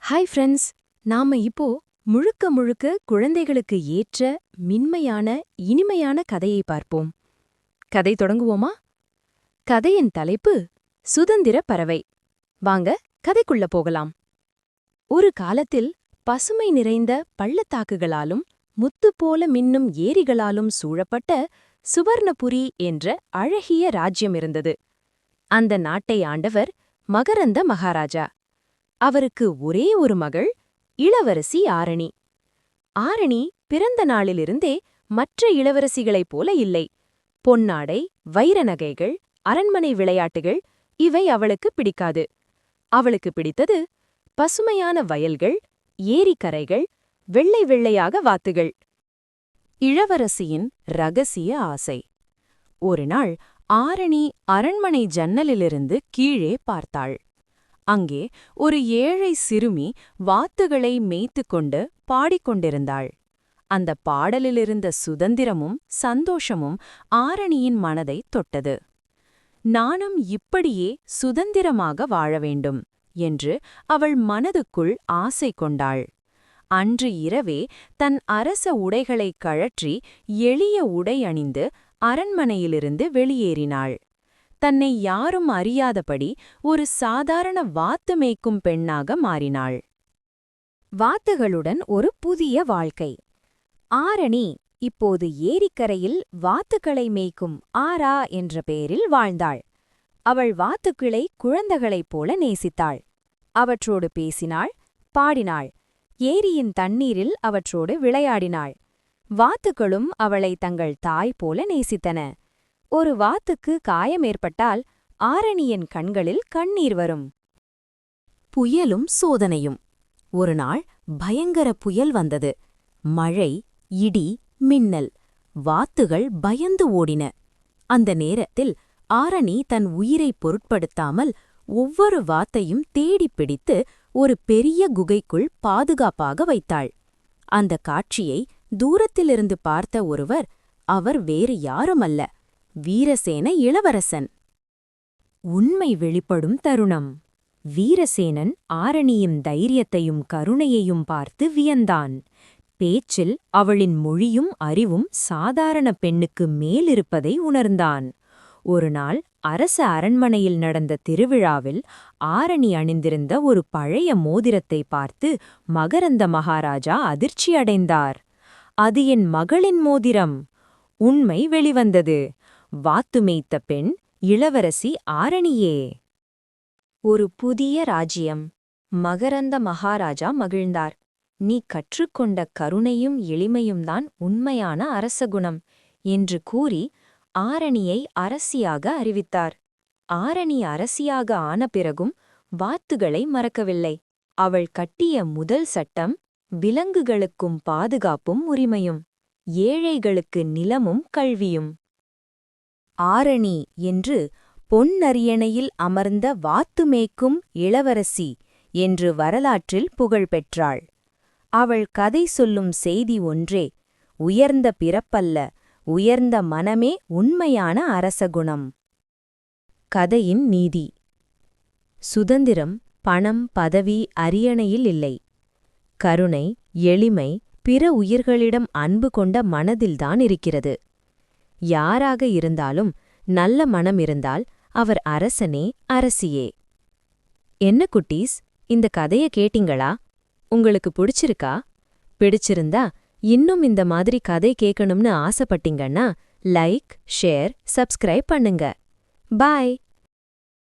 Hi friends. நாம இப்போ முழுக்க முழுக்க குழந்தைகளுக்கு ஏற்ற மென்மையான இனிமையான கதையை பார்ப்போம். கதை தொடங்குவோமா? கதையின் தலைப்பு சுதந்திர பறவை. வாங்க கதைக்குள்ள போகலாம். ஒரு காலத்தில் பசுமை நிறைந்த பள்ளத்தாக்குகளாலும் முத்து போல மின்னும் ஏரிகளாலும் சூழப்பட்ட சுவர்ணபுரி என்ற அழகிய ராஜ்யம் இருந்தது. அந்த நாட்டை ஆண்டவர் மகரந்த மகாராஜா. அவருக்கு ஒரே ஒரு மகள், இளவரசி ஆரணி. ஆரணி பிறந்த நாளிலிருந்தே மற்ற இளவரசிகளைப் போல இல்லை. பொன்னாடை, வைர நகைகள், அரண்மனை விளையாட்டுகள் இவை அவளுக்கு பிடிக்காது. அவளுக்கு பிடித்தது பசுமையான வயல்கள், ஏரிக்கரைகள், வெள்ளை வெள்ளையாக வாத்துகள். இளவரசியின் ரகசிய ஆசை. ஒருநாள் ஆரணி அரண்மனை ஜன்னலிலிருந்து கீழே பார்த்தாள். அங்கே ஒரு ஏழை சிறுமி வாத்துகளை மேய்த்துக்கொண்டு பாடிக்கொண்டிருந்தாள். அந்த பாடலிலிருந்த சுதந்திரமும் சந்தோஷமும் ஆரணியின் மனதைத் தொட்டது. நானும் இப்படியே சுதந்திரமாக வாழ வேண்டும் என்று அவள் மனதுக்குள் ஆசை கொண்டாள். அன்று இரவே தன் அரச உடைகளைக் கழற்றி எளிய உடை அணிந்து அரண்மனையிலிருந்து வெளியேறினாள். தன்னை யாரும் அறியாதபடி ஒரு சாதாரண வாத்து மேய்க்கும் பெண்ணாக மாறினாள். வாத்துகளுடன் ஒரு புதிய வாழ்க்கை. ஆரணி இப்போது ஏரிக்கரையில் வாத்துக்களை மேய்க்கும் ஆரா என்ற பெயரில் வாழ்ந்தாள். அவள் வாத்துக்களை குழந்தைகளைப் போல நேசித்தாள். அவற்றோடு பேசினாள், பாடினாள். ஏரியின் தண்ணீரில் அவற்றோடு விளையாடினாள். வாத்துக்களும் அவளை தங்கள் தாய் போல நேசித்தன. ஒரு வாத்துக்கு காயம் ஏற்பட்டால் ஆரணியின் கண்களில் கண்ணீர் வரும். புயலும் சோதனையும். ஒருநாள் பயங்கர புயல் வந்தது. மழை, இடி, மின்னல். வாத்துகள் பயந்து ஓடின. அந்த நேரத்தில் ஆரணி தன் உயிரைப் பொருட்படுத்தாமல் ஒவ்வொரு வாத்தையும் தேடிப் பிடித்து ஒரு பெரிய குகைக்குள் பாதுகாப்பாக வைத்தாள். அந்த காட்சியை தூரத்திலிருந்து பார்த்த ஒருவர், அவர் வேறு யாருமல்ல, வீரசேன இளவரசன். உண்மை வெளிப்படும் தருணம். வீரசேனன் ஆரணியின் தைரியத்தையும் கருணையையும் பார்த்து வியந்தான். பேச்சில் அவளின் மொழியும் அறிவும் சாதாரண பெண்ணுக்கு மேலிருப்பதை உணர்ந்தான். ஒருநாள் அரச அரண்மனையில் நடந்த திருவிழாவில் ஆரணி அணிந்திருந்த ஒரு பழைய மோதிரத்தை பார்த்து மகரந்த மகாராஜா அதிர்ச்சியடைந்தார். அது என் மகளின் மோதிரம். உண்மை வெளிவந்தது. வாத்து மேய்த்த பெண் இளவரசி ஆரணியே. ஒரு புதிய ராஜ்யம். மகரந்த மகாராஜா மகிழ்ந்தார். நீ கற்றுக்கொண்ட கருணையும் எளிமையும்தான் உண்மையான அரசகுணம் என்று கூறி ஆரணியை அரசியாக அறிவித்தார். ஆரணி அரசியாக ஆன பிறகும் வாத்துகளை மறக்கவில்லை. அவள் கட்டிய முதல் சட்டம் விலங்குகளுக்கும் பாதுகாப்பும் உரிமையும், ஏழைகளுக்கு நிலமும் கல்வியும். ஆரணி என்று பொன்னரியணையில் அமர்ந்த வாத்து மேய்க்கும் இளவரசி என்று வரலாற்றில் புகழ் பெற்றாள். அவள் கதை சொல்லும் செய்தி ஒன்றே: உயர்ந்த பிறப்பல்ல, உயர்ந்த மனமே உண்மையான அரசகுணம். கதையின் நீதி. சுதந்திரம் பணம், பதவி, அரியணையில் இல்லை. கருணை, எளிமை, பிற உயிர்களிடம் அன்பு கொண்ட மனதில்தான் இருக்கிறது. யாராக இருந்தாலும் நல்ல மனம் இருந்தால் அவர் அரசனே, அரசியே. என்ன குட்டீஸ், இந்த கதைய கேட்டீங்களா? உங்களுக்கு பிடிச்சிருக்கா? பிடிச்சிருந்தா இன்னும் இந்த மாதிரி கதை கேட்கணும்னு ஆசைப்பட்டீங்கன்னா லைக், ஷேர், சப்ஸ்கிரைப் பண்ணுங்க. பாய்.